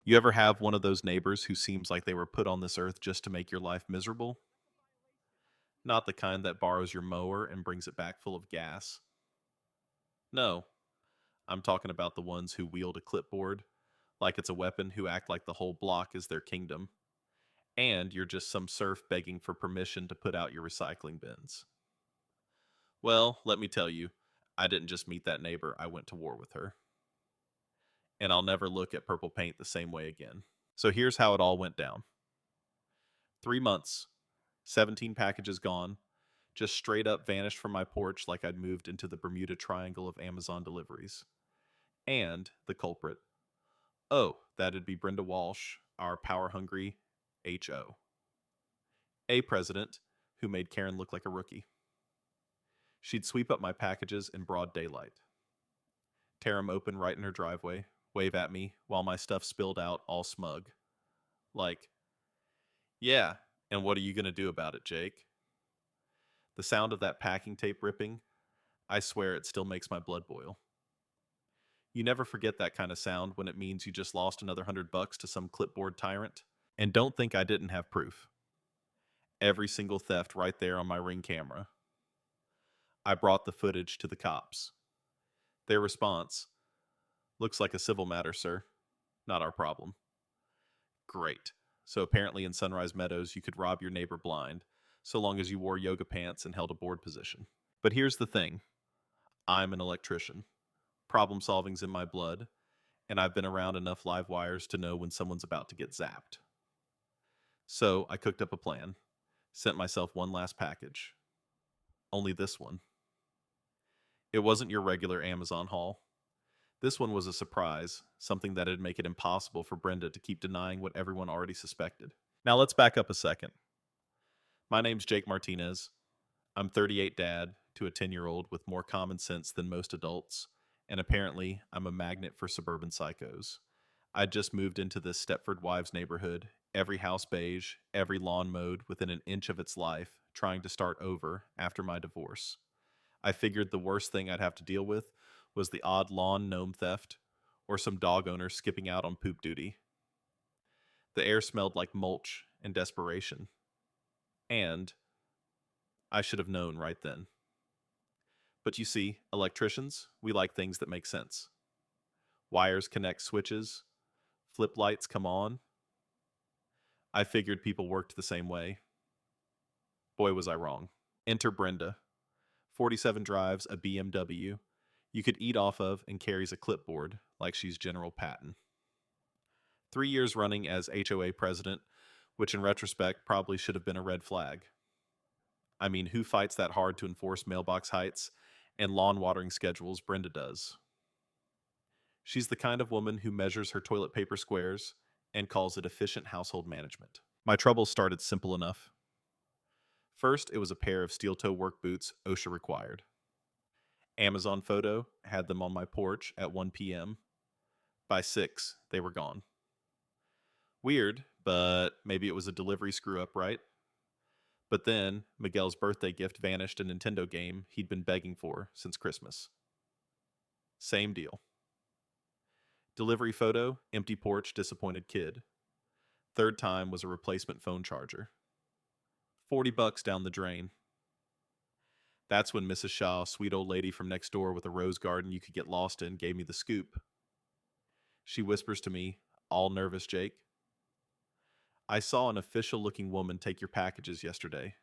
You ever have one of those neighbors who seems like they were put on this earth just to make your life miserable? Not the kind that borrows your mower and brings it back full of gas. No, I'm talking about the ones who wield a clipboard like it's a weapon, who act like the whole block is their kingdom, and you're just some serf begging for permission to put out your recycling bins. Well, let me tell you, I didn't just meet that neighbor, I went to war with her. And I'll never look at purple paint the same way again. So here's how it all went down: 3 months, 17 packages gone, just straight up vanished from my porch like I'd moved into the Bermuda Triangle of Amazon deliveries. And the culprit. Oh, that'd be Brenda Walsh, our power hungry HO. A president who made Karen look like a rookie. She'd sweep up my packages in broad daylight, tear 'em open right in her driveway, wave at me while my stuff spilled out all smug. Like, yeah, and what are you going to do about it, Jake? The sound of that packing tape ripping, I swear it still makes my blood boil. You never forget that kind of sound when it means you just lost another $100 to some clipboard tyrant. And don't think I didn't have proof. Every single theft right there on my Ring camera. I brought the footage to the cops. Their response: looks like a civil matter, sir. Not our problem. Great. So apparently in Sunrise Meadows you could rob your neighbor blind, so long as you wore yoga pants and held a board position. But here's the thing: I'm an electrician. Problem solving's in my blood, and I've been around enough live wires to know when someone's about to get zapped. So I cooked up a plan, sent myself one last package. Only this one. It wasn't your regular Amazon haul. This one was a surprise, something that'd make it impossible for Brenda to keep denying what everyone already suspected. Now let's back up a second. My name's Jake Martinez. I'm 38 dad to a 10-year-old with more common sense than most adults, and apparently I'm a magnet for suburban psychos. I'd just moved into this Stepford Wives neighborhood, every house beige, every lawn mowed within an inch of its life, trying to start over after my divorce. I figured the worst thing I'd have to deal with was the odd lawn gnome theft or some dog owner skipping out on poop duty. The air smelled like mulch and desperation. And I should have known right then. But you see, electricians, we like things that make sense. Wires connect switches, flip lights come on. I figured people worked the same way. Boy, was I wrong. Enter Brenda. 47 drives a BMW you could eat off of and carries a clipboard like she's General Patton. 3 years running as HOA president, which in retrospect probably should have been a red flag. I mean, who fights that hard to enforce mailbox heights and lawn watering schedules? Brenda does. She's the kind of woman who measures her toilet paper squares and calls it efficient household management. My troubles started simple enough. First, it was a pair of steel toe work boots OSHA required. Amazon photo had them on my porch at 1 p.m. By 6, they were gone. Weird, but maybe it was a delivery screw up, right? But then, Miguel's birthday gift vanished a Nintendo game he'd been begging for since Christmas. Same deal. Delivery photo, empty porch, disappointed kid. Third time was a replacement phone charger. $40 down the drain. That's when Mrs. Shaw, sweet old lady from next door with a rose garden you could get lost in, gave me the scoop. She whispers to me, all nervous, Jake: I saw an official-looking woman take your packages yesterday.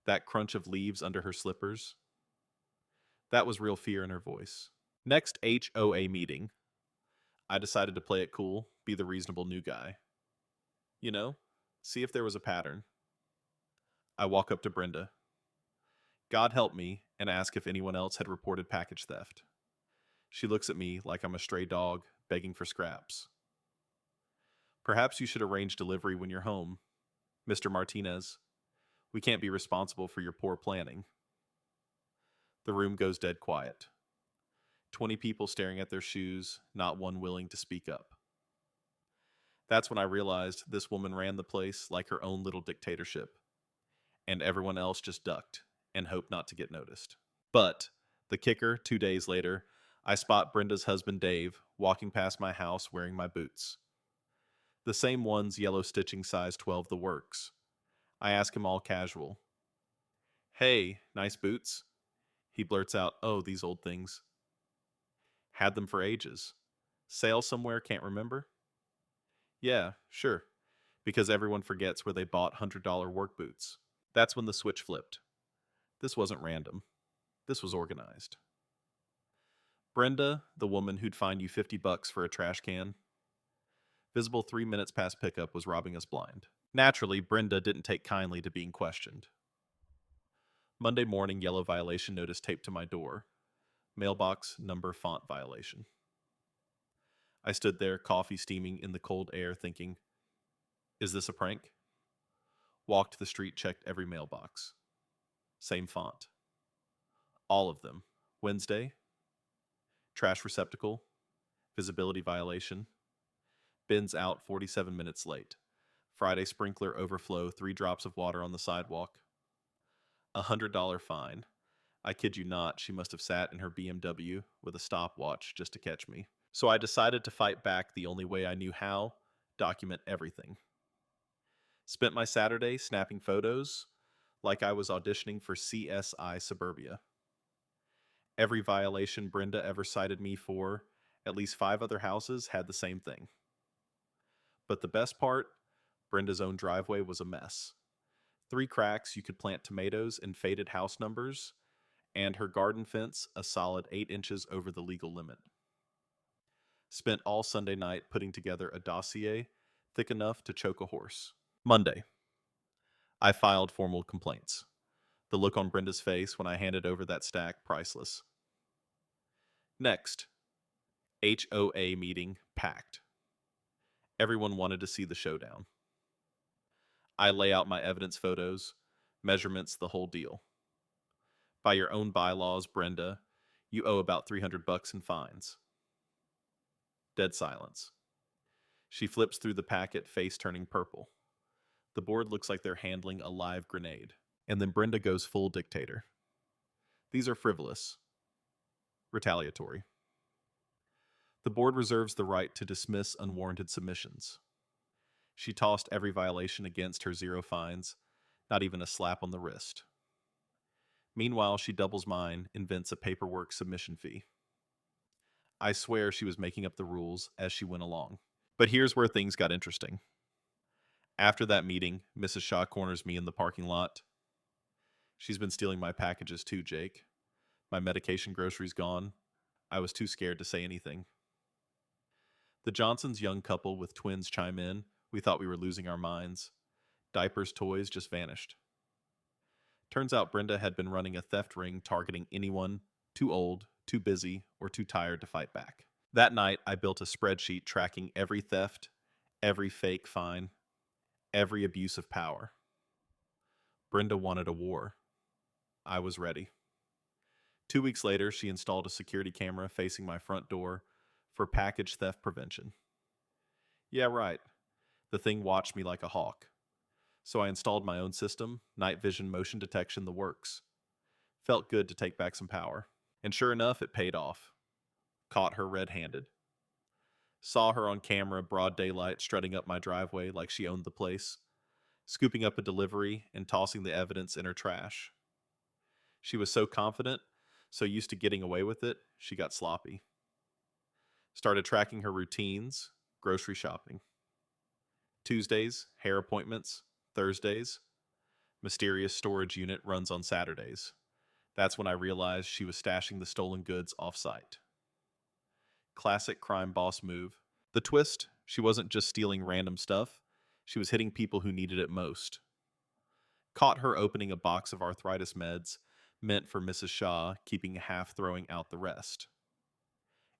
That crunch of leaves under her slippers. That was real fear in her voice. Next HOA meeting, I decided to play it cool, be the reasonable new guy. You know, see if there was a pattern. I walk up to Brenda. God help me, and ask if anyone else had reported package theft. She looks at me like I'm a stray dog begging for scraps. Perhaps you should arrange delivery when you're home, Mr. Martinez. We can't be responsible for your poor planning. The room goes dead quiet. 20 people staring at their shoes, not one willing to speak up. That's when I realized this woman ran the place like her own little dictatorship, and everyone else just ducked and hoped not to get noticed. But the kicker, 2 days later, I spot Brenda's husband Dave walking past my house wearing my boots. The same ones, yellow stitching, size 12, the works. I ask him all casual, "Hey, nice boots?" He blurts out, "Oh, these old things. Had them for ages. Sale somewhere, can't remember?" "Yeah, sure." Because everyone forgets where they bought $100 work boots. That's when the switch flipped. This wasn't random. This was organized. Brenda, the woman who'd find you $50 for a trash can, visible 3 minutes past pickup, was robbing us blind. Naturally, Brenda didn't take kindly to being questioned. Monday morning, yellow violation notice taped to my door. Mailbox number font violation. I stood there, coffee steaming in the cold air, thinking, is this a prank? Walked the street, checked every mailbox. Same font. All of them. Wednesday, trash receptacle, visibility violation, bins out 47 minutes late. Friday, sprinkler overflow, 3 drops of water on the sidewalk. $100 fine. I kid you not, she must have sat in her BMW with a stopwatch just to catch me. So I decided to fight back the only way I knew how, document everything. Spent my Saturday snapping photos like I was auditioning for CSI Suburbia. Every violation Brenda ever cited me for, at least 5 other houses had the same thing. But the best part, Brenda's own driveway was a mess. 3 cracks you could plant tomatoes and faded house numbers, and her garden fence a solid 8 inches over the legal limit. Spent all Sunday night putting together a dossier thick enough to choke a horse. Monday, I filed formal complaints. The look on Brenda's face when I handed over that stack, priceless. Next, HOA meeting packed. Everyone wanted to see the showdown. I lay out my evidence photos, measurements, the whole deal. By your own bylaws, Brenda, you owe about $300 in fines. Dead silence. She flips through the packet, face turning purple. The board looks like they're handling a live grenade. And then Brenda goes full dictator. These are frivolous. Retaliatory. The board reserves the right to dismiss unwarranted submissions. She tossed every violation against her 0 fines, not even a slap on the wrist. Meanwhile, she doubles mine, invents a paperwork submission fee. I swear she was making up the rules as she went along. But here's where things got interesting. After that meeting, Mrs. Shaw corners me in the parking lot. She's been stealing my packages too, Jake. My medication groceries gone. I was too scared to say anything. The Johnsons' young couple with twins chime in. We thought we were losing our minds. Diapers, toys just vanished. Turns out Brenda had been running a theft ring targeting anyone too old, too busy, or too tired to fight back. That night, I built a spreadsheet tracking every theft, every fake fine, every abuse of power. Brenda wanted a war. I was ready. 2 weeks later, she installed a security camera facing my front door for package theft prevention. Yeah, right. The thing watched me like a hawk. So I installed my own system, night vision, motion detection, the works. Felt good to take back some power. And sure enough, it paid off. Caught her red-handed. Saw her on camera, broad daylight, strutting up my driveway like she owned the place, scooping up a delivery and tossing the evidence in her trash. She was so confident, so used to getting away with it, she got sloppy. Started tracking her routines, grocery shopping. Tuesdays, hair appointments. Thursdays, mysterious storage unit runs on Saturdays. That's when I realized she was stashing the stolen goods off-site. Classic crime boss move. The twist, she wasn't just stealing random stuff, she was hitting people who needed it most. Caught her opening a box of arthritis meds meant for Mrs. Shaw, keeping half, throwing out the rest.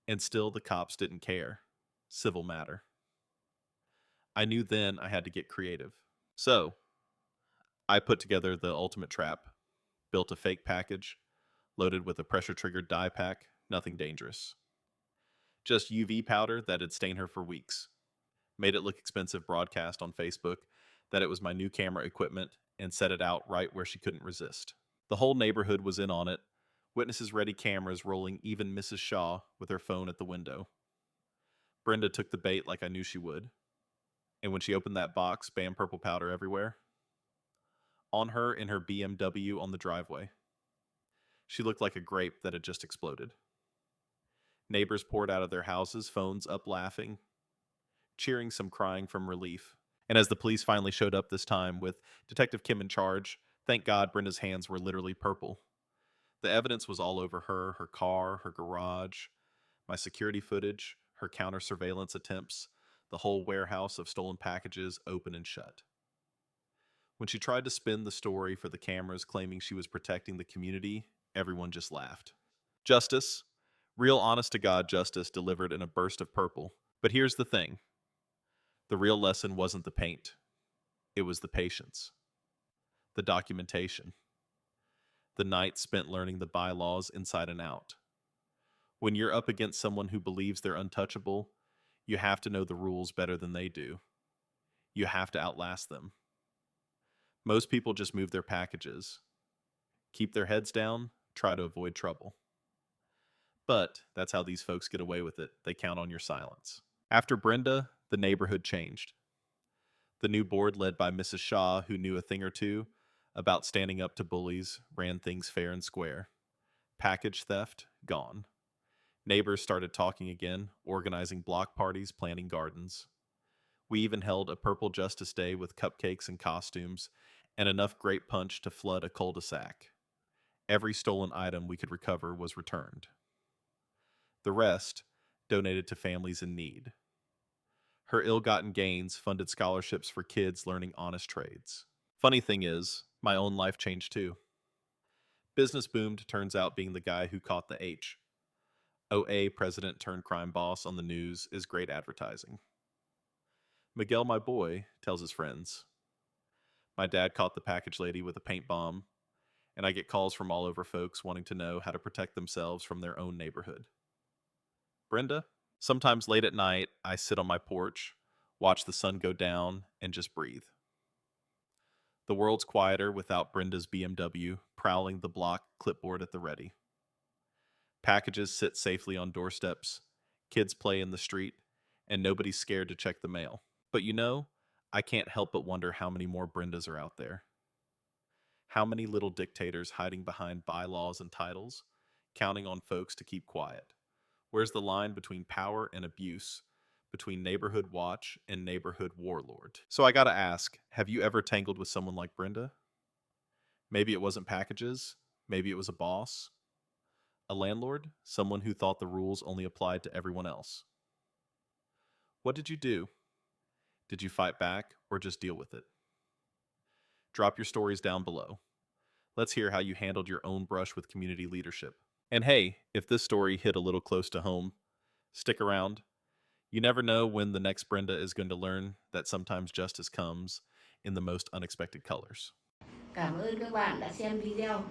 And still the cops didn't care. Civil matter. I knew then I had to get creative. So, I put together the ultimate trap, built a fake package, loaded with a pressure-triggered dye pack, nothing dangerous. Just UV powder that'd stain her for weeks. Made it look expensive, broadcast on Facebook that it was my new camera equipment, and set it out right where she couldn't resist. The whole neighborhood was in on it. Witnesses ready cameras rolling, even Mrs. Shaw with her phone at the window. Brenda took the bait like I knew she would. And when she opened that box, bam, purple powder everywhere. On her in her BMW on the driveway. She looked like a grape that had just exploded. Neighbors poured out of their houses, phones up laughing, cheering, some crying from relief. And as the police finally showed up this time with Detective Kim in charge, thank God Brenda's hands were literally purple. The evidence was all over her, her car, her garage, my security footage, her counter surveillance attempts, the whole warehouse of stolen packages open and shut. When she tried to spin the story for the cameras claiming she was protecting the community, everyone just laughed. Justice, real honest to God justice delivered in a burst of purple. But here's the thing. The real lesson wasn't the paint. It was the patience, the documentation, the nights spent learning the bylaws inside and out. When you're up against someone who believes they're untouchable, you have to know the rules better than they do. You have to outlast them. Most people just move their packages, keep their heads down, try to avoid trouble. But that's how these folks get away with it. They count on your silence. After Brenda, the neighborhood changed. The new board, led by Mrs. Shaw, who knew a thing or two about standing up to bullies, ran things fair and square. Package theft, gone. Neighbors started talking again, organizing block parties, planting gardens. We even held a Purple Justice Day with cupcakes and costumes, and enough grape punch to flood a cul-de-sac. Every stolen item we could recover was returned. The rest, donated to families in need. Her ill-gotten gains funded scholarships for kids learning honest trades. Funny thing is, my own life changed too. Business boomed turns out being the guy who caught the H. OA president turned crime boss on the news is great advertising. Miguel, my boy, tells his friends. My dad caught the package lady with a paint bomb, and I get calls from all over folks wanting to know how to protect themselves from their own neighborhood. Brenda? Sometimes late at night, I sit on my porch, watch the sun go down, and just breathe. The world's quieter without Brenda's BMW prowling the block, clipboard at the ready. Packages sit safely on doorsteps, kids play in the street, and nobody's scared to check the mail. But you know, I can't help but wonder how many more Brendas are out there. How many little dictators hiding behind bylaws and titles, counting on folks to keep quiet? Where's the line between power and abuse, between neighborhood watch and neighborhood warlord? So I gotta ask, have you ever tangled with someone like Brenda? Maybe it wasn't packages, maybe it was a boss, a landlord, someone who thought the rules only applied to everyone else. What did you do? Did you fight back or just deal with it? Drop your stories down below. Let's hear how you handled your own brush with community leadership. And hey, if this story hit a little close to home, stick around. You never know when the next Brenda is going to learn that sometimes justice comes in the most unexpected colors. Cảm ơn các bạn đã xem video.